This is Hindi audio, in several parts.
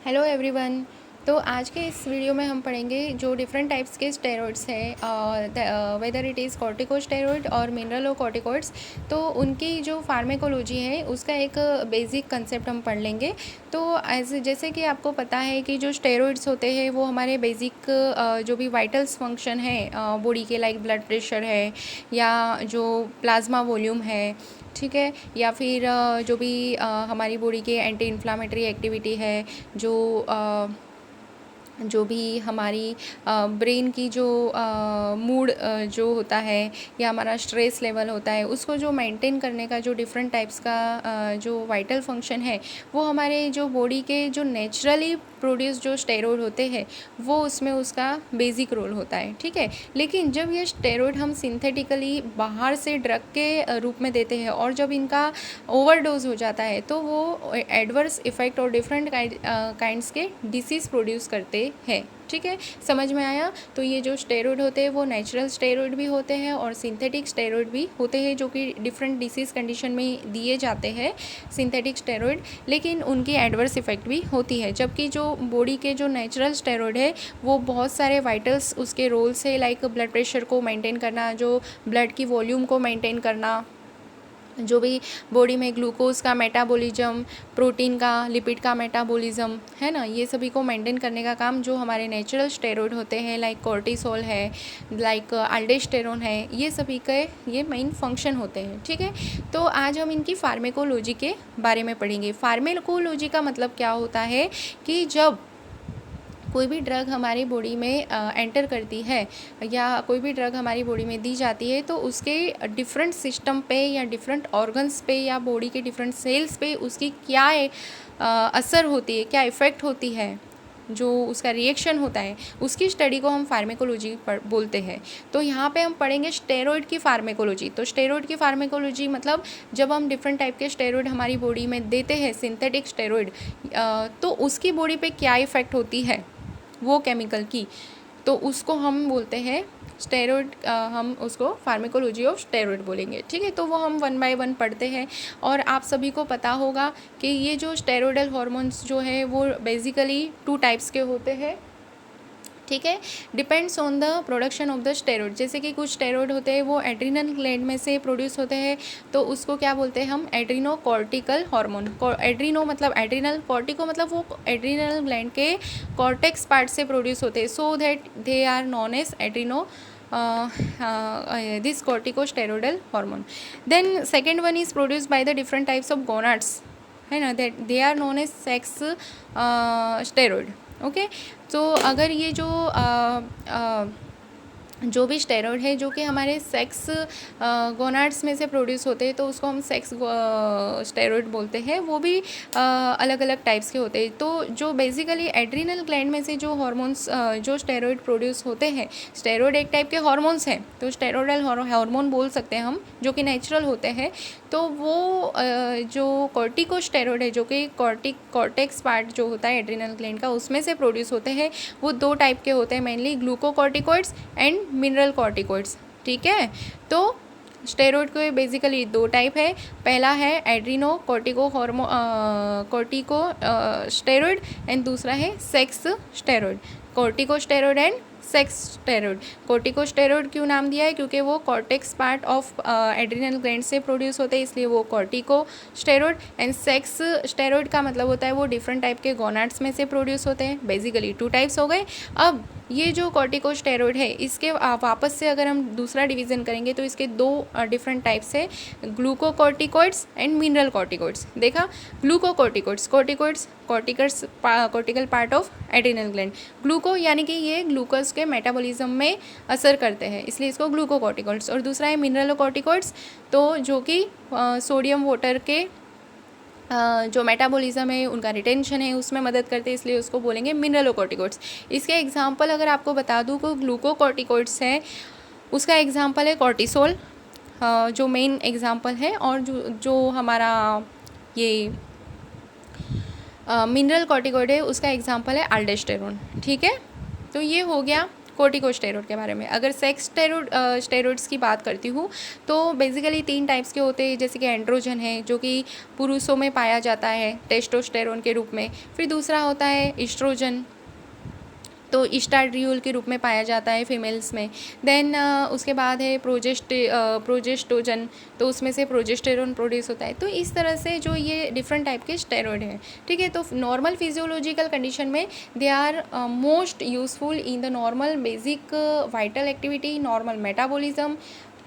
Hello everyone. तो आज के इस वीडियो में हम पढ़ेंगे जो डिफरेंट टाइप्स के स्टेरॉइड्स हैं, वेदर इट इज़ कॉर्टिकोस्टेरॉइड और मिनरलोकॉर्टिकॉइड्स। तो उनकी जो फार्मेकोलॉजी है उसका एक बेसिक कंसेप्ट हम पढ़ लेंगे। तो जैसे कि आपको पता है कि जो स्टेरॉइड्स होते हैं वो हमारे बेसिक जो भी वाइटल्स फंक्शन है बॉडी के, लाइक ब्लड प्रेशर है या जो प्लाज्मा वॉल्यूम है, ठीक है, या फिर जो भी हमारी बॉडी के एंटी इन्फ्लामेटरी एक्टिविटी है, जो भी हमारी ब्रेन की जो मूड जो होता है या हमारा स्ट्रेस लेवल होता है, उसको जो मेंटेन करने का जो डिफरेंट टाइप्स का जो वाइटल फंक्शन है, वो हमारे जो बॉडी के जो नेचुरली प्रोड्यूस जो स्टेरॉइड होते हैं वो उसमें उसका बेसिक रोल होता है, ठीक है। लेकिन जब ये स्टेरॉइड हम सिंथेटिकली बाहर से ड्रग के रूप में देते हैं और जब इनका ओवरडोज हो जाता है तो वो एडवर्स इफ़ेक्ट और डिफरेंट काइंड्स के डिसीज़ प्रोड्यूस करते हैं, ठीक है। समझ में आया? तो ये जो स्टेरॉइड होते हैं वो नेचुरल स्टेरॉइड भी होते हैं और सिंथेटिक स्टेरॉइड भी होते हैं, जो कि डिफरेंट डिसीज़ कंडीशन में दिए जाते हैं सिंथेटिक स्टेरॉइड, लेकिन उनकी एडवर्स इफ़ेक्ट भी होती है। जबकि जो बॉडी के जो नेचुरल स्टेरॉइड है वो बहुत सारे वाइटल्स उसके रोल्स है, लाइक ब्लड प्रेशर को मेंटेन करना, जो ब्लड की वॉल्यूम को मेंटेन करना, जो भी बॉडी में ग्लूकोज का मेटाबॉलिज्म, प्रोटीन का, लिपिड का मेटाबॉलिज्म है ना, ये सभी को मेंटेन करने का काम जो हमारे नेचुरल स्टेरॉइड होते हैं, लाइक कोर्टिसोल है, लाइक अल्डोस्टेरोन है, ये सभी के ये मेन फंक्शन होते हैं, ठीक है। तो आज हम इनकी फार्मेकोलॉजी के बारे में पढ़ेंगे। फार्मेकोलॉजी का मतलब क्या होता है कि जब कोई भी ड्रग हमारी बॉडी में एंटर करती है या कोई भी ड्रग हमारी बॉडी में दी जाती है तो उसके डिफरेंट सिस्टम पे या डिफरेंट ऑर्गन्स पे या बॉडी के डिफरेंट सेल्स पे उसकी क्या असर होती है, क्या इफ़ेक्ट होती है, जो उसका रिएक्शन होता है, उसकी स्टडी को हम फार्मेकोलॉजी बोलते हैं। तो यहाँ पे हम पढ़ेंगे स्टेरॉइड की फार्मेकोलॉजी। तो स्टेरॉइड की फार्मेकोलॉजी मतलब जब हम डिफरेंट टाइप के स्टेरॉइड हमारी बॉडी में देते हैं, सिंथेटिक स्टेरॉइड, तो उसकी बॉडी पे क्या इफ़ेक्ट होती है वो केमिकल की, तो उसको हम बोलते हैं स्टेरॉइड। हम उसको फार्मेकोलॉजी ऑफ स्टेरॉइड बोलेंगे, ठीक है। तो वो हम वन बाय वन पढ़ते हैं। और आप सभी को पता होगा कि ये जो स्टेरॉइडल हार्मोन्स जो है वो बेसिकली 2 टाइप्स के होते हैं, ठीक है। Depends on the production of the steroid. जैसे कि कुछ स्टेरॉइड होते हैं वो एड्रिनल ग्लैंड में से प्रोड्यूस होते हैं, तो उसको क्या बोलते हैं हम, एड्रीनो कॉर्टिकल हार्मोन। एड्रीनो मतलब एड्रिनल, कॉर्टिको मतलब वो एड्रिनल ग्लैंड के कॉर्टेक्स पार्ट से प्रोड्यूस होते हैं, so that they are known as adreno this corticosteroidal hormone. Then second one is produced by the different types of gonads, है ना, that they are known as sex steroid, okay. तो अगर ये जो भी स्टेरॉइड है जो कि हमारे सेक्स गोनाड्स में से प्रोड्यूस होते हैं तो उसको हम सेक्स स्टेरॉइड बोलते हैं। वो भी अलग अलग टाइप्स के होते हैं। तो जो बेसिकली एड्रिनल ग्लैंड में से जो हार्मोन्स जो स्टेरॉइड प्रोड्यूस होते हैं, स्टेरॉइड एक टाइप के हार्मोन्स हैं, तो स्टेरॉइडल हार्मोन बोल सकते हैं हम, जो कि नेचुरल होते हैं। तो वो जो कॉर्टिकोस्टेरॉइड है जो कि कॉर्टेक्स पार्ट जो होता है एड्रिनल ग्लैंड का, उसमें से प्रोड्यूस होते हैं। वो 2 टाइप के होते हैं, mainly glucocorticoids and mineral corticoids, ठीक है। तो स्टेरॉइड के बेसिकली 2 टाइप है। पहला है एड्रीनो कॉर्टिको स्टेरॉइड एंड दूसरा है sex steroid, corticosteroid and sex steroid. Corticosteroid क्यों नाम दिया है, क्योंकि वो cortex part of adrenal gland से प्रोड्यूस होते हैं, इसलिए वो कॉर्टिकोस्टेरॉइड। एंड सेक्स स्टेरॉइड का मतलब होता है वो डिफरेंट टाइप के गोनाड्स में से प्रोड्यूस होते हैं। बेसिकली 2 टाइप्स हो गए। अब ये जो कॉर्टिकोस्टेरॉइड है इसके वापस से अगर हम दूसरा डिवीज़न करेंगे तो इसके 2 डिफरेंट टाइप्स है, ग्लूकोकॉर्टिकॉइड्स एंड मिनरल कॉर्टिकॉइड्स। देखा, glucocorticoids, cortical part of adrenal gland. Gluco यानी कि ये ग्लूकोज के मेटाबॉलिज्म में असर करते हैं, इसलिए इसको ग्लूकोकॉर्टिकॉइड्स। और दूसरा है मिनरलोकॉर्टिकॉइड्स, तो जो कि सोडियम वाटर के जो मेटाबॉलिज्म है, उनका रिटेंशन है, उसमें मदद करते हैं, इसलिए उसको बोलेंगे मिनरलोकॉर्टिकॉइड्स। इसके एग्जांपल अगर आपको बता दूँ तो ग्लूकोकॉर्टिकॉइड्स है, उसका एग्जांपल है कॉर्टिसोल, जो मेन एग्जांपल है। और जो हमारा ये मिनरल कॉर्टिकॉइड है उसका एग्जांपल है अल्डोस्टेरोन, ठीक है। तो ये हो गया कोर्टिकोस्टेरॉइड के बारे में। अगर सेक्स स्टेरॉइड्स की बात करती हूँ तो बेसिकली 3 टाइप्स के होते हैं, जैसे कि एंड्रोजन है जो कि पुरुषों में पाया जाता है टेस्टोस्टेरोन के रूप में। फिर दूसरा होता है इस्ट्रोजन, तो इस्ट्राडियोल के रूप में पाया जाता है फीमेल्स में। देन उसके बाद है प्रोजेस्टोजन, तो उसमें से प्रोजेस्टेरोन प्रोड्यूस होता है। तो इस तरह से जो ये डिफरेंट टाइप के स्टेरॉइड हैं, ठीक है। तो नॉर्मल फिजियोलॉजिकल कंडीशन में they are most useful in the normal basic vital activity, normal metabolism,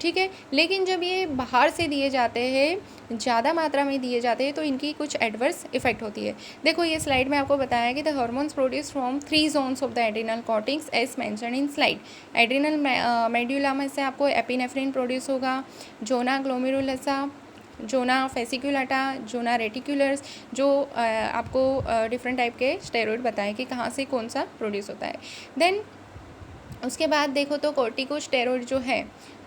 ठीक है। लेकिन जब ये बाहर से दिए जाते हैं, ज़्यादा मात्रा में दिए जाते हैं, तो इनकी कुछ एडवर्स इफेक्ट होती है। देखो ये स्लाइड में आपको बताया कि the hormones produce from 3 zones of the adrenal cortex as mention in slide. Adrenal medulla में से आपको एपिनेफ्रिन प्रोड्यूस होगा, जोना ग्लोमेरुलसा, जोना फेसिकुलाटा, जोना रेटिकुलर्स, जो आपको डिफरेंट टाइप के स्टेरॉइड बताएं कि कहाँ से कौन सा प्रोड्यूस होता है। देन उसके बाद देखो तो कोर्टिकोस्टेरॉइड जो है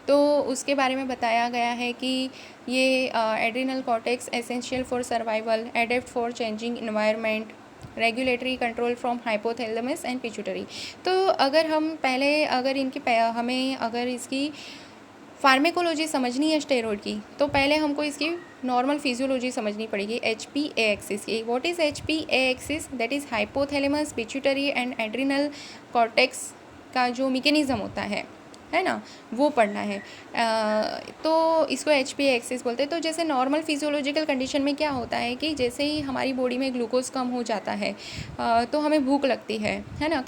तो उसके बारे में बताया गया है कि ये adrenal cortex essential for survival, adapt for changing environment, regulatory control from hypothalamus and pituitary. तो अगर हम पहले हमें अगर इसकी फार्मेकोलॉजी समझनी है स्टेरॉइड की, तो पहले हमको इसकी नॉर्मल फिजियोलॉजी समझनी पड़ेगी HPA एक्सिस की। What is HPA axis? That is hypothalamus, pituitary and adrenal cortex का जो मैकेनिज्म होता है ना, वो पढ़ना है। तो इसको HPA एक्सिस बोलते हैं। तो जैसे नॉर्मल फिजियोलॉजिकल कंडीशन में क्या होता है कि जैसे ही हमारी बॉडी में ग्लूकोज कम हो जाता है तो हमें भूख लगती है ना।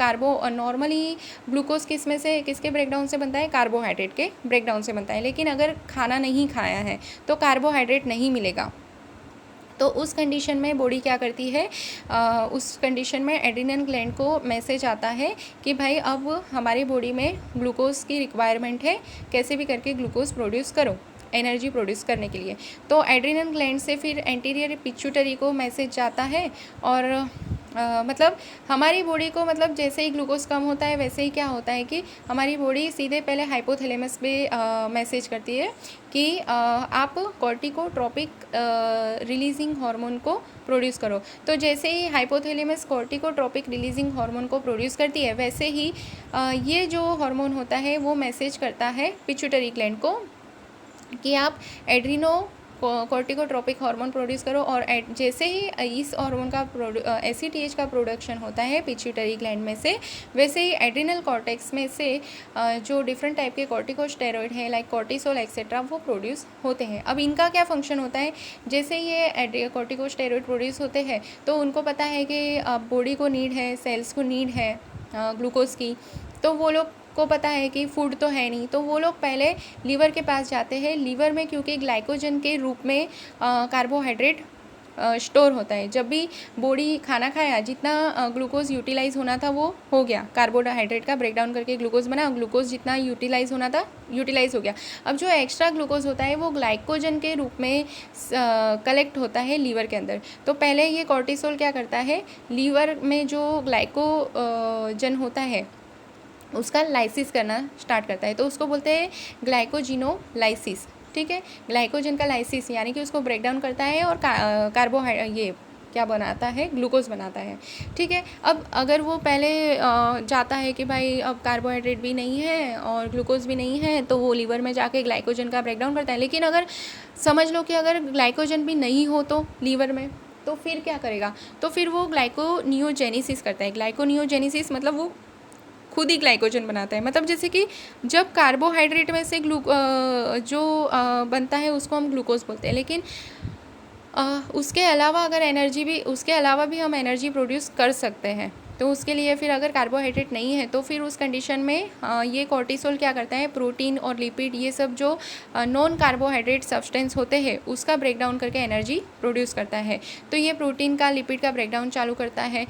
नॉर्मली ग्लूकोज किसके ब्रेकडाउन से बनता है? कार्बोहाइड्रेट के ब्रेकडाउन से बनता है। लेकिन अगर खाना नहीं खाया है तो कार्बोहाइड्रेट नहीं मिलेगा। तो उस कंडीशन में बॉडी क्या करती है, उस कंडीशन में एड्रिनल ग्लैंड को मैसेज आता है कि भाई अब हमारी बॉडी में ग्लूकोज की रिक्वायरमेंट है, कैसे भी करके ग्लूकोज प्रोड्यूस करो एनर्जी प्रोड्यूस करने के लिए। तो एड्रिनल ग्लैंड से फिर एंटीरियर पिट्यूटरी को मैसेज जाता है और मतलब हमारी बॉडी को, मतलब जैसे ही ग्लूकोज कम होता है वैसे ही क्या होता है कि हमारी बॉडी सीधे पहले हाइपोथैलेमस पे मैसेज करती है कि आप कॉर्टिकोट्रोपिक रिलीजिंग हार्मोन को प्रोड्यूस करो। तो जैसे ही हाइपोथैलेमस कॉर्टिकोट्रोपिक रिलीजिंग हार्मोन को प्रोड्यूस करती है, वैसे ही ये जो हार्मोन होता है वो मैसेज करता है पिट्यूटरी ग्लैंड को कि आप कॉर्टिकोट्रोपिक हार्मोन प्रोड्यूस करो। और जैसे ही इस हार्मोन का ACTH का प्रोडक्शन होता है पिट्यूटरी ग्लैंड में से, वैसे ही एड्रिनल कॉर्टेक्स में से जो डिफरेंट टाइप के कॉर्टिकोस्टेरॉइड है लाइक कॉर्टिसोल एक्सेट्रा वो प्रोड्यूस होते हैं। अब इनका क्या फंक्शन होता है, जैसे ये कॉर्टिकोस्टेरॉइड प्रोड्यूस होते हैं तो उनको पता है कि बॉडी को नीड है, सेल्स को नीड है ग्लूकोज की। तो वो लोग को पता है कि फूड तो है नहीं, तो वो लोग पहले लीवर के पास जाते हैं। लीवर में क्योंकि ग्लाइकोजन के रूप में कार्बोहाइड्रेट स्टोर होता है। जब भी बॉडी खाना खाया, जितना ग्लूकोज यूटिलाइज होना था वो हो गया, कार्बोहाइड्रेट का ब्रेकडाउन करके ग्लूकोज बना, ग्लूकोज जितना यूटिलाइज होना था यूटिलाइज हो गया। अब जो एक्स्ट्रा ग्लूकोज होता है वो ग्लाइकोजन के रूप में कलेक्ट होता है लीवर के अंदर। तो पहले ये कॉर्टिसोल क्या करता है, लीवर में जो ग्लाइकोजन होता है उसका लाइसिस करना स्टार्ट करता है। तो उसको बोलते हैं ग्लाइकोजिनोलाइसिस, ठीक है। ग्लाइकोजन का लाइसिस यानी कि उसको ब्रेक डाउन करता है और ये क्या बनाता है, ग्लूकोज बनाता है, ठीक है। अब अगर वो पहले जाता है कि भाई अब कार्बोहाइड्रेट भी नहीं है और ग्लूकोज भी नहीं है, तो वो लीवर में जाके ग्लाइकोजन का ब्रेक डाउन करता है। लेकिन अगर समझ लो कि अगर ग्लाइकोजन भी नहीं हो तो लीवर में, तो फिर क्या करेगा, तो फिर वो ग्लाइकोनियोजेनेसिस करता है। ग्लाइकोनियोजेनेसिस मतलब वो खुद ही ग्लाइकोजन बनाता है। मतलब जैसे कि जब कार्बोहाइड्रेट में से बनता है उसको हम ग्लूकोज बोलते हैं। लेकिन उसके अलावा भी हम एनर्जी प्रोड्यूस कर सकते हैं। तो उसके लिए फिर अगर कार्बोहाइड्रेट नहीं है तो फिर उस कंडीशन में ये कॉर्टिसोल क्या करता है, प्रोटीन और लिपिड ये सब जो नॉन कार्बोहाइड्रेट सब्सटेंस होते हैं उसका ब्रेकडाउन करके एनर्जी प्रोड्यूस करता है। तो ये प्रोटीन का, लिपिड का ब्रेकडाउन चालू करता है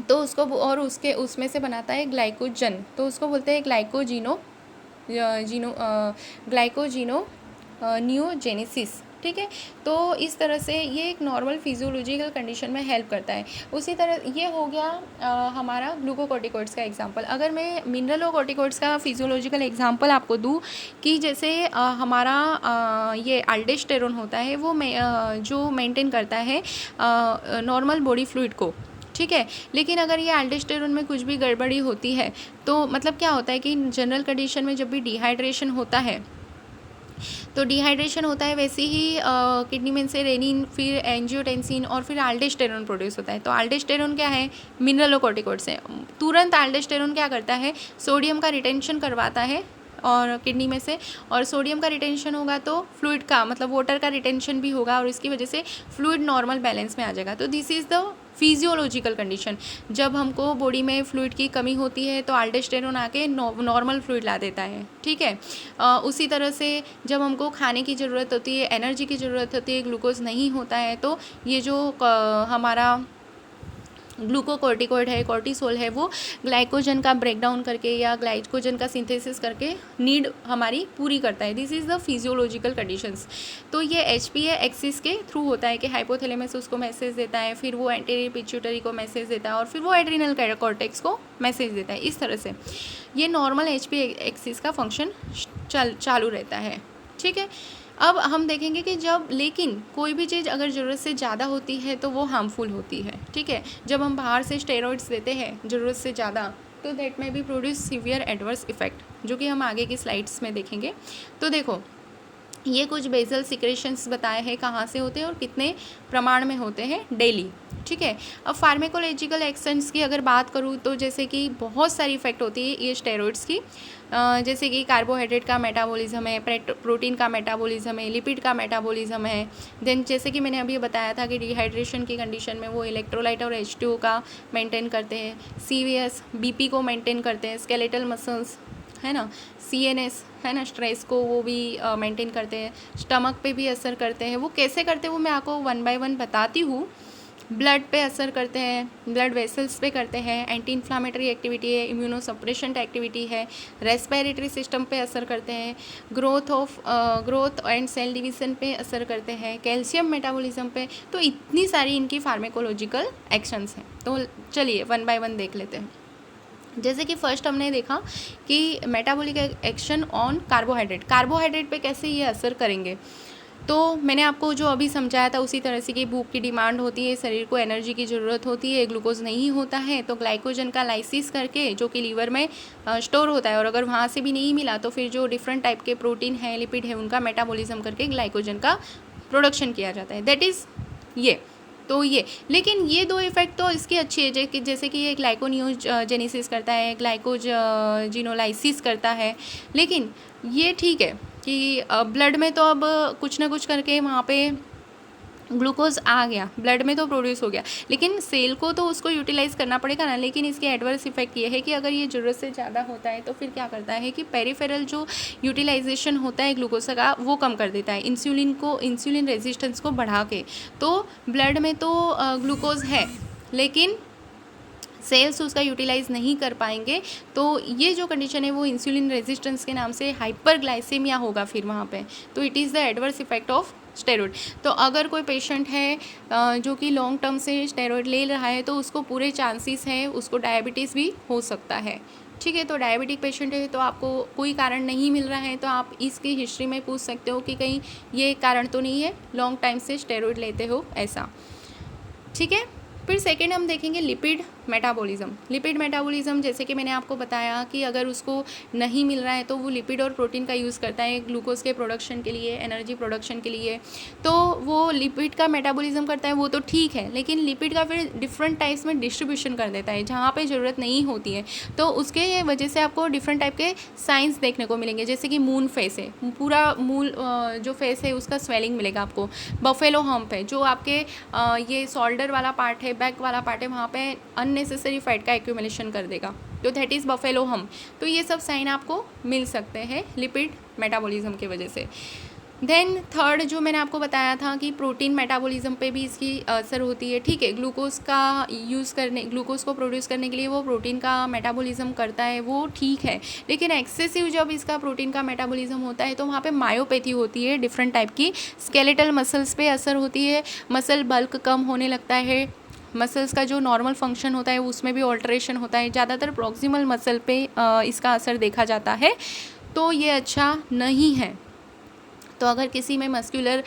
तो उसको, और उसमें से बनाता है ग्लाइकोजन, तो उसको बोलते हैं ग्लाइकोजिनोनियोजेनेसिस, ठीक है। तो इस तरह से ये एक नॉर्मल फिजियोलॉजिकल कंडीशन में हेल्प करता है। उसी तरह ये हो गया हमारा ग्लूकोकॉर्टिकॉइड्स का एग्जांपल। अगर मैं मिनरलोकॉर्टिकॉइड्स का फिजियोलॉजिकल एग्जांपल आपको दूँ कि जैसे हमारा ये अल्डोस्टेरोन होता है वो जो मेंटेन करता है नॉर्मल बॉडी फ्लूइड को, ठीक है। लेकिन अगर ये अल्डोस्टेरोन में कुछ भी गड़बड़ी होती है तो मतलब क्या होता है कि जनरल कंडीशन में जब भी डिहाइड्रेशन होता है तो डिहाइड्रेशन होता है, वैसे ही किडनी में से रेनिन, फिर एंजियोटेंसिन और फिर अल्डोस्टेरोन प्रोड्यूस होता है। तो अल्डोस्टेरोन क्या है, मिनरलोकॉर्टिकॉइड्स है। तुरंत अल्डोस्टेरोन क्या करता है, सोडियम का रिटेंशन करवाता है और किडनी में से, और सोडियम का रिटेंशन होगा तो फ्लूइड का मतलब वाटर का रिटेंशन भी होगा और इसकी वजह से फ्लूइड नॉर्मल बैलेंस में आ जाएगा। तो this is the physiological condition. जब हमको बॉडी में फ्लूइड की कमी होती है तो अल्डोस्टेरोन आके नॉर्मल फ्लूइड ला देता है, ठीक है। उसी तरह से जब हमको खाने की ज़रूरत होती है, एनर्जी की ज़रूरत होती है, ग्लूकोज नहीं होता है तो ये जो हमारा ग्लूकोकॉर्टिकॉइड है, कॉर्टिसोल है, वो ग्लाइकोजन का ब्रेकडाउन करके या ग्लाइकोजन का सिंथेसिस करके नीड हमारी पूरी करता है। This is the physiological conditions. तो ये HPA एक्सिस के थ्रू होता है कि हाइपोथैलेमस उसको मैसेज देता है, फिर वो एंटीरियर पिट्यूटरी को मैसेज देता है और फिर वो एड्रिनल कॉर्टेक्स को मैसेज देता है। इस तरह से ये नॉर्मल HPA एक्सिस का फंक्शन चालू रहता है, ठीक है। अब हम देखेंगे कि जब लेकिन कोई भी चीज़ अगर ज़रूरत से ज़्यादा होती है तो वो हार्मफुल होती है, ठीक है। जब हम बाहर से स्टेरॉइड्स देते हैं ज़रूरत से ज़्यादा तो दैट में भी प्रोड्यूस सीवियर एडवर्स इफेक्ट, जो कि हम आगे की स्लाइड्स में देखेंगे। तो देखो ये कुछ बेसल सिक्रेशंस बताए हैं कहाँ से होते हैं और कितने प्रमाण में होते हैं डेली, ठीक है। अब फार्मेकोलॉजिकल एक्शंस की अगर बात करूँ तो जैसे कि बहुत सारी इफेक्ट होती है ये स्टेरॉइड्स की, जैसे कि कार्बोहाइड्रेट का मेटाबॉलिज्म है, प्रोटीन का मेटाबॉलिज्म है, लिपिड का मेटाबॉलिज्म है। देन जैसे कि मैंने अभी बताया था कि डिहाइड्रेशन की कंडीशन में वो इलेक्ट्रोलाइट और H2O का मेंटेन करते हैं, CVS BP को मेंटेन करते हैं, स्केलेटल मसल्स है ना, CNS है ना, स्ट्रेस को वो भी मेंटेन करते हैं, स्टमक पे भी असर करते हैं। वो कैसे करते हैं वो मैं आपको 1 बाय 1 बताती हूँ। ब्लड पे असर करते हैं, ब्लड वेसल्स पे करते हैं, एंटी इन्फ्लामेटरी एक्टिविटी है, इम्यूनोसप्रेशन एक्टिविटी है, रेस्पिरेटरी सिस्टम पे असर करते हैं, ग्रोथ एंड सेल डिवीजन पे असर करते हैं, कैल्शियम मेटाबॉलिज्म पे। तो इतनी सारी इनकी फार्मेकोलॉजिकल एक्शंस हैं। तो चलिए 1 बाय 1 देख लेते हैं। जैसे कि फर्स्ट हमने देखा कि मेटाबॉलिक एक्शन ऑन कार्बोहाइड्रेट पे कैसे ये असर करेंगे। तो मैंने आपको जो अभी समझाया था उसी तरह से कि भूख की डिमांड होती है, शरीर को एनर्जी की ज़रूरत होती है, ग्लूकोज नहीं होता है तो ग्लाइकोजन का लाइसिस करके जो कि लीवर में स्टोर होता है, और अगर वहाँ से भी नहीं मिला तो फिर जो डिफरेंट टाइप के प्रोटीन है, लिपिड है, उनका मेटाबॉलिज्म करके ग्लाइकोजन का प्रोडक्शन किया जाता है। दैट इज़ ये। तो ये लेकिन ये 2 इफेक्ट तो इसकी अच्छी है, जैसे कि ये ग्लाइकोनियोजेनेसिस करता है, ग्लाइकोजिनोलाइसिस करता है। लेकिन ये ठीक है कि ब्लड में तो अब कुछ ना कुछ करके वहाँ पे ग्लूकोज आ गया, ब्लड में तो प्रोड्यूस हो गया, लेकिन सेल को तो उसको यूटिलाइज़ करना पड़ेगा ना। लेकिन इसके एडवर्स इफेक्ट ये है कि अगर ये ज़रूरत से ज़्यादा होता है तो फिर क्या करता है कि पेरिफेरल जो यूटिलाइजेशन होता है ग्लूकोज का वो कम कर देता है, इंसुलिन रेजिस्टेंस को बढ़ा के। तो ब्लड में तो ग्लूकोज है लेकिन सेल्स उसका यूटिलाइज नहीं कर पाएंगे, तो ये जो कंडीशन है वो इंसुलिन रेजिस्टेंस के नाम से हाइपरग्लाइसेमिया होगा फिर वहाँ पे। तो it is the adverse effect of steroid. तो अगर कोई पेशेंट है जो कि लॉन्ग टर्म से स्टेरॉइड ले रहा है तो उसको पूरे चांसेस हैं उसको डायबिटीज़ भी हो सकता है, ठीक है। तो डायबिटिक पेशेंट है तो आपको कोई कारण नहीं मिल रहा है तो आप इसकी हिस्ट्री में पूछ सकते हो कि कहीं ये कारण तो नहीं है लॉन्ग टाइम से स्टेरॉइड लेते हो ऐसा, ठीक है। फिर सेकेंड हम देखेंगे लिपिड मेटाबॉलिज्म। जैसे कि मैंने आपको बताया कि अगर उसको नहीं मिल रहा है तो वो लिपिड और प्रोटीन का यूज़ करता है ग्लूकोज के प्रोडक्शन के लिए, एनर्जी प्रोडक्शन के लिए। तो वो लिपिड का मेटाबॉलिज्म करता है वो तो ठीक है, लेकिन लिपिड का फिर डिफरेंट टाइप्स में डिस्ट्रीब्यूशन कर देता है जहाँ पे ज़रूरत नहीं होती है। तो उसके वजह से आपको डिफरेंट टाइप के साइंस देखने को मिलेंगे, जैसे कि मून फेस है, पूरा मूल जो फेस है उसका स्वेलिंग मिलेगा आपको। बफेलो हम्प है, जो आपके ये शोल्डर वाला पार्ट है, बैक वाला पार्ट है, वहाँ पे अननेसेसरी फैट का एक्यूमुलेशन कर देगा, तो दैट इज़ बफेलो हम्प। तो ये सब साइन आपको मिल सकते हैं लिपिड मेटाबॉलिज्म की वजह से। देन थर्ड जो मैंने आपको बताया था कि प्रोटीन मेटाबॉलिज्म पे भी इसकी असर होती है, ठीक है। ग्लूकोज को प्रोड्यूस करने के लिए वो प्रोटीन का मेटाबॉलिज्म करता है, वो ठीक है। लेकिन एक्सेसिव जब इसका प्रोटीन का मेटाबॉलिज्म होता है तो वहाँ पे मायोपैथी होती है, डिफरेंट टाइप की स्केलेटल मसल्स पे असर होती है, मसल बल्क कम होने लगता है, मसल्स का जो नॉर्मल फंक्शन होता है उसमें भी ऑल्ट्रेशन होता है। ज़्यादातर प्रॉक्सिमल मसल पे इसका असर देखा जाता है, तो ये अच्छा नहीं है। तो अगर किसी में मस्कुलर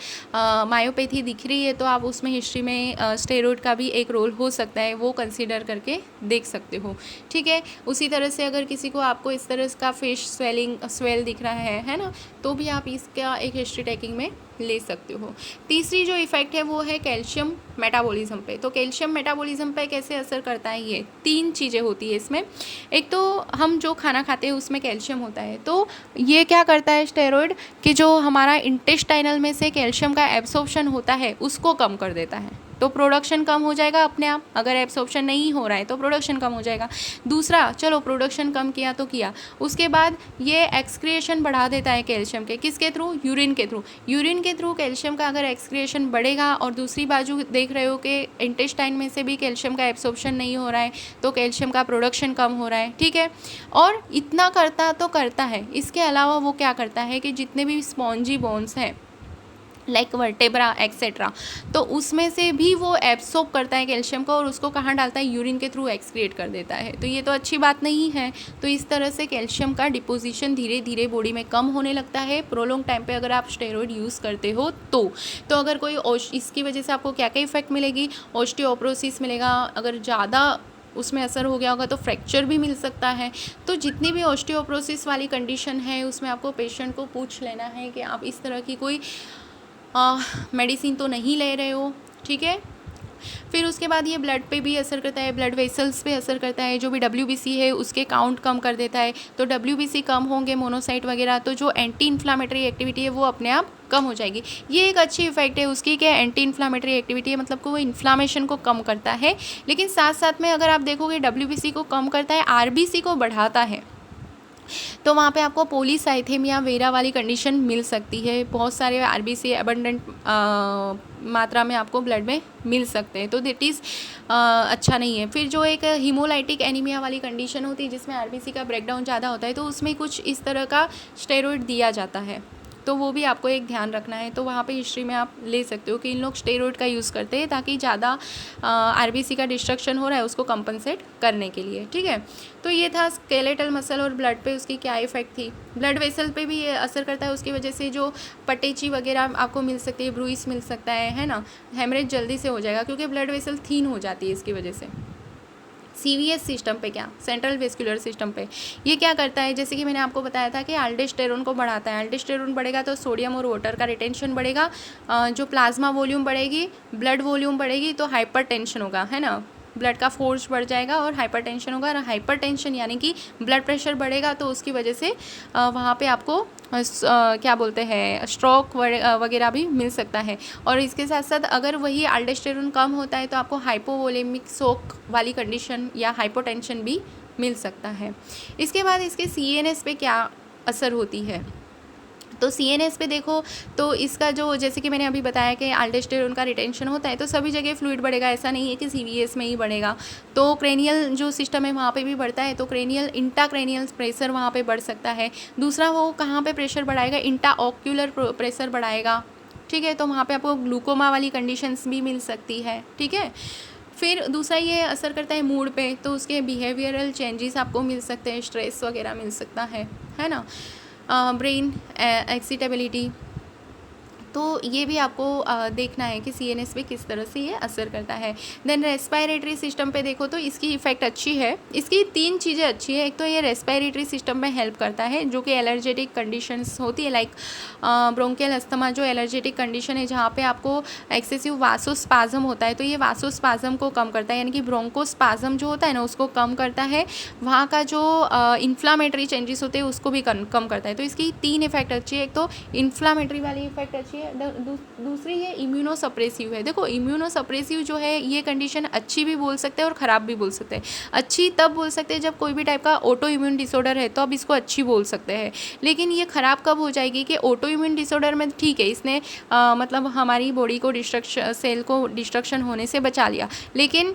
मायोपैथी दिख रही है तो आप उसमें हिस्ट्री में स्टेरॉइड का भी एक रोल हो सकता है, वो कंसीडर करके देख सकते हो। ठीक है, उसी तरह से अगर किसी को आपको इस तरह का फेस स्वेल दिख रहा है ना, तो भी आप इसका एक हिस्ट्री टेकिंग में ले सकते हो। तीसरी जो इफ़ेक्ट है वो है कैल्शियम मेटाबॉलिज्म पे। तो कैल्शियम मेटाबॉलिज्म पे कैसे असर करता है, ये 3 चीज़ें होती है इसमें। एक तो हम जो खाना खाते हैं उसमें कैल्शियम होता है, तो ये क्या करता है स्टेरॉइड कि जो हमारा इंटेस्टाइनल में से कैल्शियम का एब्सॉर्प्शन होता है उसको कम कर देता है, तो प्रोडक्शन कम हो जाएगा अपने आप। अगर एब्सॉर्प्शन नहीं हो रहा है तो प्रोडक्शन कम हो जाएगा। दूसरा, चलो प्रोडक्शन कम किया तो किया, उसके बाद ये एक्सक्रिएशन बढ़ा देता है कैल्शियम के, किसके थ्रू, यूरिन के थ्रू। यूरिन के थ्रू कैल्शियम का अगर एक्सक्रिएशन बढ़ेगा और दूसरी बाजू देख रहे हो कि इंटेस्टाइन में से भी कैल्शियम का एब्सॉर्प्शन नहीं हो रहा है, तो कैल्शियम का प्रोडक्शन कम हो रहा है। ठीक है, और इतना करता तो करता है, इसके अलावा वो क्या करता है कि जितने भी स्पॉन्जी बोन्स हैं लाइक वर्टेब्रा एक्सेट्रा, तो उसमें से भी वो एब्सॉर्ब करता है कैल्शियम को और उसको कहाँ डालता है, यूरिन के थ्रू एक्सक्रिएट कर देता है। तो ये तो अच्छी बात नहीं है। तो इस तरह से कैल्शियम का डिपोजिशन धीरे धीरे बॉडी में कम होने लगता है प्रोलॉन्ग टाइम पे अगर आप स्टेरॉइड यूज़ करते हो तो अगर कोई इसकी वजह से आपको क्या क्या इफेक्ट मिलेगी, ऑस्टियोपोरोसिस मिलेगा, अगर ज़्यादा उसमें असर हो गया होगा तो फ्रैक्चर भी मिल सकता है। तो जितनी भी ऑस्टियोपोरोसिस वाली कंडीशन है उसमें आपको पेशेंट को पूछ लेना है कि आप इस तरह की कोई मेडिसिन तो नहीं ले रहे हो। ठीक है, फिर उसके बाद ये ब्लड पे भी असर करता है, ब्लड वेसल्स पे असर करता है। जो भी WBC है उसके काउंट कम कर देता है, तो WBC कम होंगे, मोनोसाइट वगैरह, तो जो एंटी इन्फ्लामेटरी एक्टिविटी है वो अपने आप कम हो जाएगी। ये एक अच्छी इफेक्ट है उसकी कि एंटी इन्फ्लामेटरी एक्टिविटी है, मतलब कि वो इन्फ्लामेशन को कम करता है। लेकिन साथ साथ में अगर आप देखोगे WBC को कम करता है, RBC को बढ़ाता है, तो वहाँ पे आपको पॉलीसाइथेमिया वेरा वाली कंडीशन मिल सकती है। बहुत सारे RBC अबंडेंट मात्रा में आपको ब्लड में मिल सकते हैं, तो दैट इज़ अच्छा नहीं है। फिर जो एक हीमोलाइटिक एनीमिया वाली कंडीशन होती है जिसमें RBC का ब्रेकडाउन ज़्यादा होता है, तो उसमें कुछ इस तरह का स्टेरॉइड दिया जाता है, तो वो भी आपको एक ध्यान रखना है। तो वहाँ पे हिस्ट्री में आप ले सकते हो कि इन लोग स्टेरॉइड का यूज़ करते हैं ताकि ज़्यादा RBC का डिस्ट्रक्शन हो रहा है उसको कंपनसेट करने के लिए। ठीक है, तो ये था स्केलेटल मसल और ब्लड पे उसकी क्या इफेक्ट थी। ब्लड वेसल पे भी ये असर करता है, उसकी वजह से जो पटेची वगैरह आपको मिल सकती है, ब्रूइस मिल सकता है ना, हेमरेज जल्दी से हो जाएगा क्योंकि ब्लड वेसल थीन हो जाती है इसकी वजह से। CVS सिस्टम पे, क्या सेंट्रल वेस्कुलर सिस्टम पे, ये क्या करता है, जैसे कि मैंने आपको बताया था कि अल्डोस्टेरोन को बढ़ाता है। अल्डोस्टेरोन बढ़ेगा तो सोडियम और वाटर का रिटेंशन बढ़ेगा, जो प्लाज्मा वॉल्यूम बढ़ेगी, ब्लड वॉल्यूम बढ़ेगी, तो हाइपरटेंशन होगा, है ना, ब्लड का फोर्स बढ़ जाएगा और हाइपरटेंशन होगा। और हाइपरटेंशन यानी कि ब्लड प्रेशर बढ़ेगा, तो उसकी वजह से वहाँ पे आपको क्या बोलते हैं, स्ट्रोक वगैरह भी मिल सकता है। और इसके साथ साथ अगर वही अल्डोस्टेरोन कम होता है तो आपको हाइपोवोलेमिक शॉक वाली कंडीशन या हाइपोटेंशन भी मिल सकता है। इसके बाद इसके CNS पे क्या असर होती है, तो CNS पे देखो तो इसका जो, जैसे कि मैंने अभी बताया कि अल्डोस्टेरोन का रिटेंशन होता है तो सभी जगह फ्लूइड बढ़ेगा, ऐसा नहीं है कि CVS में ही बढ़ेगा। तो क्रेनियल जो सिस्टम है वहाँ पे भी बढ़ता है, तो क्रेनियल इंट्राक्रेनियल प्रेशर वहाँ पे बढ़ सकता है। दूसरा वो कहाँ पे प्रेशर बढ़ाएगा, इंट्राऑक्यूलर प्रेशर बढ़ाएगा। ठीक है, तो वहाँ पे आपको ग्लूकोमा वाली कंडीशंस भी मिल सकती है। ठीक है, फिर दूसरा ये असर करता है मूड पे, तो उसके बिहेवियरल चेंजेस आपको मिल सकते हैं, स्ट्रेस वगैरह मिल सकता है ना, ब्रेन एक्सिटेबिलिटी, तो ये भी आपको देखना है कि CNS पे किस तरह से ये असर करता है। देन रेस्पिरेटरी सिस्टम पे देखो तो इसकी इफ़ेक्ट अच्छी है, इसकी 3 चीज़ें अच्छी है। एक तो ये रेस्पिरेटरी सिस्टम में हेल्प करता है, जो कि एलर्जेटिक कंडीशंस होती है लाइक ब्रोंकियल अस्थमा, जो एलर्जेटिक कंडीशन है जहाँ पे आपको एक्सेसिव वासोस्पाज्म होता है, तो ये वासोस्पाज्म को कम करता है, यानी कि ब्रोंकोस्पाज्म जो होता है ना उसको कम करता है। वहाँ का जो इन्फ्लामेटरी चेंजेस होते हैं उसको भी कम करता है। तो इसकी 3 इफेक्ट अच्छी है, एक तो इन्फ्लामेटरी वाली इफेक्ट अच्छी है, दूसरी ये इम्यूनोसप्रेसिव है। देखो इम्यूनोसप्रेसिव जो है ये कंडीशन अच्छी भी बोल सकते हैं और ख़राब भी बोल सकते हैं। अच्छी तब बोल सकते हैं जब कोई भी टाइप का ऑटो इम्यून डिसऑर्डर है तो अब इसको अच्छी बोल सकते हैं, लेकिन ये ख़राब कब हो जाएगी कि ऑटो इम्यून डिसऑर्डर में ठीक है इसने मतलब हमारी बॉडी को सेल को डिस्ट्रक्शन होने से बचा लिया, लेकिन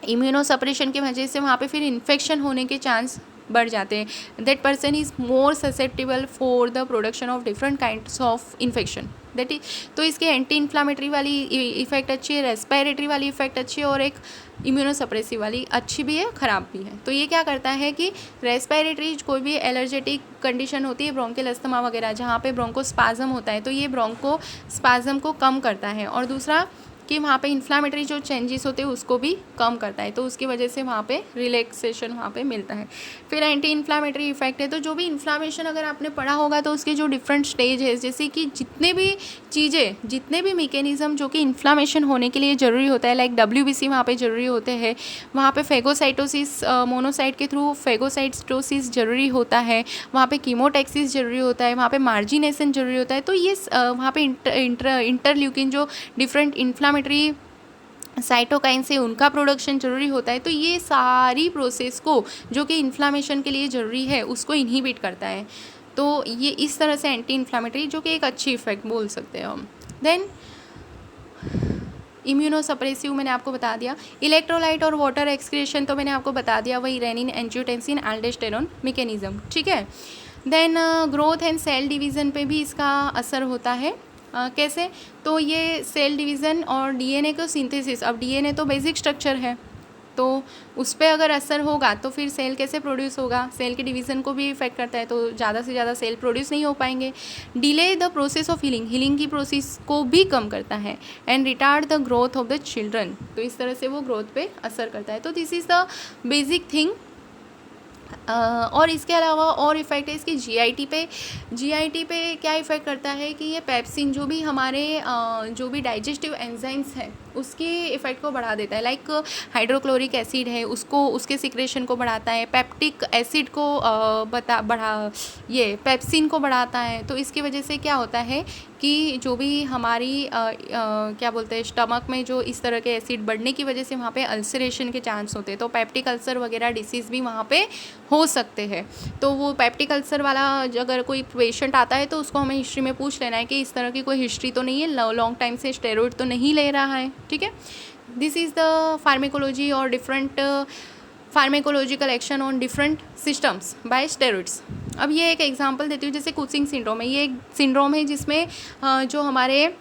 इम्यूनोसप्रेशन की वजह से वहाँ पे फिर इन्फेक्शन होने के चांस बढ़ जाते हैं। That person is more susceptible for the production of different kinds of infection. That is, तो इसके एंटी इन्फ्लामेटरी वाली इफेक्ट अच्छी है, रेस्पिरेटरी वाली इफेक्ट अच्छी है, और एक इम्यूनोसप्रेसिव वाली अच्छी भी है, ख़राब भी है। तो ये क्या करता है कि रेस्पिरेटरी कोई भी एलर्जेटिक कंडीशन होती है, ब्रोंकियल अस्थमा वगैरह, जहाँ पे ब्रोंकोस्पाज्म होता है, तो ये ब्रोंकोस्पाज्म को कम करता है, और दूसरा कि वहाँ पे इन्फ्लामेटरी जो चेंजेस होते हैं उसको भी कम करता है, तो उसकी वजह से वहाँ पे रिलैक्सेशन वहाँ पे मिलता है। फिर एंटी इन्फ्लामेटरी इफेक्ट है, तो जो भी इन्फ्लामेशन अगर आपने पढ़ा होगा तो उसके जो डिफरेंट स्टेज है, जैसे कि जितने भी चीज़ें, जितने भी मैकेनिज्म जो कि इन्फ्लामेशन होने के लिए ज़रूरी होता है, लाइक WBC वहाँ पे ज़रूरी होते हैं, वहाँ पे फेगोसाइटोसिस मोनोसाइट के थ्रू फेगोसाइटोसिस ज़रूरी होता है, वहाँ पे कीमोटैक्सिस ज़रूरी होता है, वहाँ पे मार्जिनेशन ज़रूरी होता है, तो ये वहाँ पे इंटरल्यूकिन जो डिफरेंट इन्फ्लामेटरी साइटोकाइन से उनका प्रोडक्शन ज़रूरी होता है। तो ये सारी प्रोसेस को जो कि इन्फ्लामेशन के लिए ज़रूरी है उसको इनहिबिट करता है। तो ये इस तरह से एंटी इन्फ्लामेटरी, जो कि एक अच्छी इफेक्ट बोल सकते हैं हम। देन इम्यूनोसप्रेसिव मैंने आपको बता दिया। इलेक्ट्रोलाइट और वाटर एक्सक्रीशन तो मैंने आपको बता दिया, वही रेनिन, एंजियोटेंसिन, एल्डोस्टेरोन मैकेनिज्म, ठीक है। Then growth and cell division पे भी इसका असर होता है। कैसे? तो ये सेल डिवीज़न और DNA को सिंथेसिस, अब DNA तो बेसिक स्ट्रक्चर है, तो उस पर अगर असर होगा तो फिर सेल कैसे प्रोड्यूस होगा, सेल के डिवीज़न को भी इफेक्ट करता है, तो ज़्यादा से ज़्यादा सेल प्रोड्यूस नहीं हो पाएंगे। Delay the process of healing, healing की प्रोसेस को भी कम करता है। And retard the growth of the children, तो इस तरह से वो ग्रोथ पे असर करता है। तो this is the basic thing. और इसके अलावा और इफ़ेक्ट है इसकी GIT पे। GIT पे क्या इफ़ेक्ट करता है कि ये पेप्सिन, जो भी हमारे जो भी डाइजेस्टिव एंजाइम्स हैं उसके इफ़ेक्ट को बढ़ा देता है। लाइक हाइड्रोक्लोरिक एसिड है, उसको, उसके सिक्रेशन को बढ़ाता है। पेप्टिक एसिड को ये पेप्सिन को बढ़ाता है। तो इसकी वजह से क्या होता है कि जो भी हमारी क्या बोलते हैं, स्टमक में जो इस तरह के एसिड बढ़ने की वजह से वहाँ पे अल्सरेशन के चांस होते हैं, तो पेप्टिक अल्सर वगैरह डिसीज़ भी वहाँ पे हो सकते हैं। तो वो पेप्टिक अल्सर वाला अगर कोई पेशेंट आता है तो उसको हमें हिस्ट्री में पूछ लेना है कि इस तरह की कोई हिस्ट्री तो नहीं है, लॉन्ग टाइम से स्टेरॉइड तो नहीं ले रहा है, ठीक है। दिस इज़ द फार्मेकोलॉजी और different pharmacological action on different systems by steroids. अब ये एक एग्जांपल देती हूँ, जैसे कुचिंग सिंड्रोम है। ये एक सिंड्रोम है जिसमें जो हमारे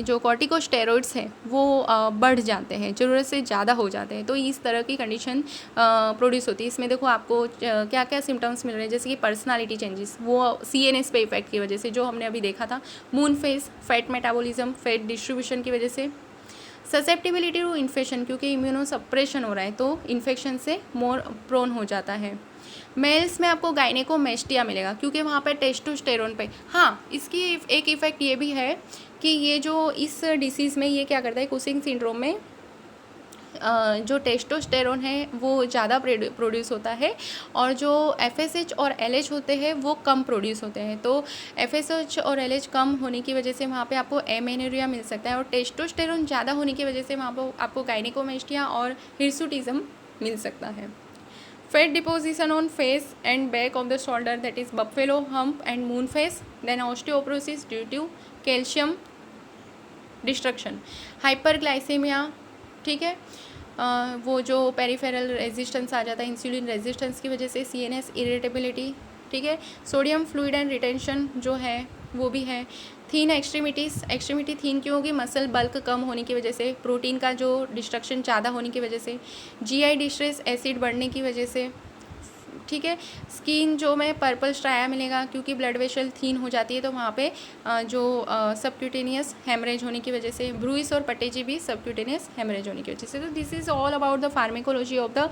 जो कॉर्टिकोस्टेरॉइड्स हैं वो बढ़ जाते हैं, ज़रूरत से ज़्यादा हो जाते हैं, तो इस तरह की कंडीशन प्रोड्यूस होती है। इसमें देखो आपको क्या क्या सिम्टम्स मिल रहे हैं, जैसे कि पर्सनालिटी चेंजेस, वो CNS पे इफेक्ट की वजह से, जो हमने अभी देखा था, moon face, fat metabolism, fat distribution की वजह से, ससेप्टिबिलिटी टू इन्फेक्शन, क्योंकि इम्यूनोसप्रेशन हो रहा है तो इन्फेक्शन से मोर प्रोन हो जाता है। मेल्स में आपको गायनेकोमेस्टिया मिलेगा, क्योंकि वहाँ पर टेस्टोस्टेरोन पे, हाँ इसकी एक इफ़ेक्ट ये भी है कि ये जो इस डिसीज़ में ये क्या करता है, कुचिंग सिंड्रोम में जो टेस्टोस्टेरोन है वो ज़्यादा प्रोड्यूस होता है, और जो FSH और LH होते हैं वो कम प्रोड्यूस होते हैं। तो FSH और LH कम होने की वजह से वहाँ पे आपको एमेनोरिया मिल सकता है, और टेस्टोस्टेरोन ज़्यादा होने की वजह से वहाँ पर आपको गायनेकोमेस्टिया और हिर्सुटिज्म मिल सकता है। Fat deposition on face and back of the shoulder, that is buffalo hump and moon face. Then osteoporosis due to calcium destruction. Hyperglycemia, ठीक है, वो जो पेरिफेरल रेजिस्टेंस आ जाता है इंसुलिन रेजिस्टेंस की वजह से, CNS इरिटेबिलिटी, ठीक है, सोडियम फ्लूइड एंड रिटेंशन जो है वो भी है। थीन एक्सट्रीमिटीज़, एक्सट्रीमिटी थीन क्यों होगी, मसल बल्क कम होने की वजह से, प्रोटीन का जो डिस्ट्रक्शन ज़्यादा होने की वजह से, GI डिस्ट्रेस, एसिड बढ़ने की वजह से, ठीक है। स्किन जो में पर्पल स्ट्राया मिलेगा, क्योंकि ब्लड वेसल थीन हो जाती है, तो वहाँ पे जो सबक्यूटेनियस हेमरेज होने की वजह से, ब्रूइस और पटेजी भी सबक्यूटेनियस हेमरेज होने की वजह से। तो this is all about the pharmacology of the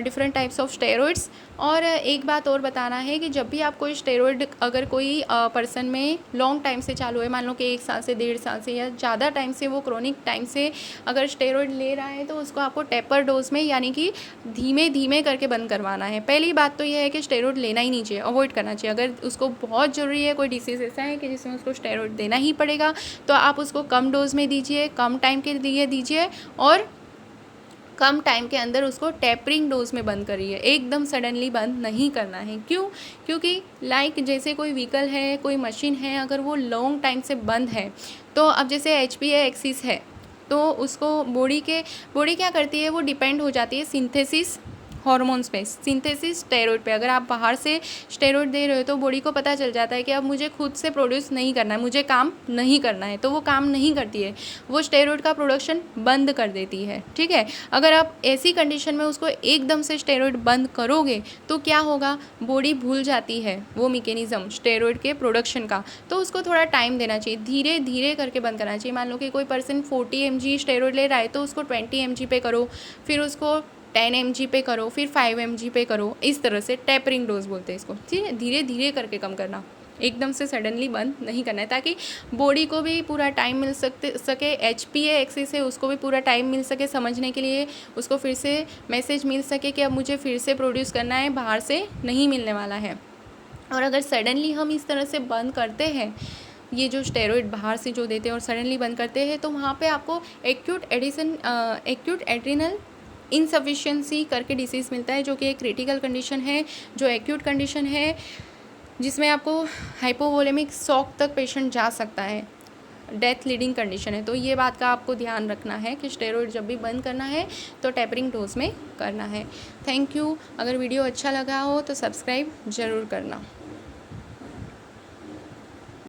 different types of steroids. और एक बात और बताना है कि जब भी आप कोई स्टेरॉइड, अगर कोई पर्सन में लॉन्ग टाइम से चालू है, मान लो कि 1 साल से 1.5 साल से या ज़्यादा टाइम से, वो क्रोनिक टाइम से अगर स्टेरॉइड ले रहा है, तो उसको आपको टेपर डोज में, यानी कि धीमे धीमे करके बंद करवाना है। पहली बात तो यह है कि स्टेरॉइड लेना ही नहीं चाहिए, अवॉइड करना चाहिए। अगर उसको बहुत ज़रूरी है, कोई डिसीज़ ऐसा है कि जिसमें उसको स्टेरॉइड देना ही पड़ेगा, तो आप उसको कम डोज में दीजिए, कम टाइम के लिए दीजिए, और कम टाइम के अंदर उसको टेपरिंग डोज में बंद करिए। एकदम सडनली बंद नहीं करना है। क्यों? क्योंकि लाइक जैसे कोई व्हीकल है, कोई मशीन है, अगर वो लॉन्ग टाइम से बंद है, तो अब जैसे HPA एक्सिस है, तो उसको बॉडी क्या करती है, वो डिपेंड हो जाती है सिंथेसिस हॉर्मोन्स पे, सिंथेसिस स्टेरॉइड पे। अगर आप बाहर से स्टेरॉइड दे रहे हो तो बॉडी को पता चल जाता है कि अब मुझे खुद से प्रोड्यूस नहीं करना है, मुझे काम नहीं करना है, तो वो काम नहीं करती है, वो स्टेरॉइड का प्रोडक्शन बंद कर देती है। ठीक है, अगर आप ऐसी कंडीशन में उसको एकदम से स्टेरॉइड बंद करोगे तो क्या होगा, बॉडी भूल जाती है वो मैकेनिज्म स्टेरॉइड के प्रोडक्शन का। तो उसको थोड़ा टाइम देना चाहिए, धीरे धीरे करके बंद करना चाहिए। मान लो कि कोई पर्सन 40 mg स्टेरॉइड ले रहा है तो उसको 20 mg पे करो, फिर उसको 10 mg पे करो, फिर 5 mg पे करो। इस तरह से टैपरिंग डोज बोलते हैं इसको। ठीक है, धीरे धीरे करके कम करना, एकदम से सडनली बंद नहीं करना है, ताकि बॉडी को भी पूरा टाइम मिल सके, HPA एक्सिस है उसको भी पूरा टाइम मिल सके समझने के लिए, उसको फिर से मैसेज मिल सके कि अब मुझे फिर से प्रोड्यूस करना है, बाहर से नहीं मिलने वाला है। और अगर सडनली हम इस तरह से बंद करते हैं, ये जो स्टेरॉइड बाहर से जो देते हैं और सडनली बंद करते हैं, तो वहाँ पे आपको एक्यूट एड्रिनल इनसफिशिएंसी करके डिसीज़ मिलता है, जो कि एक क्रिटिकल कंडीशन है, जो एक्यूट कंडीशन है, जिसमें आपको हाइपोवोलेमिक शॉक तक पेशेंट जा सकता है, डेथ लीडिंग कंडीशन है। तो ये बात का आपको ध्यान रखना है कि स्टेरॉइड जब भी बंद करना है तो टैपरिंग डोज में करना है। Thank you. अगर वीडियो अच्छा लगा हो तो सब्सक्राइब ज़रूर करना।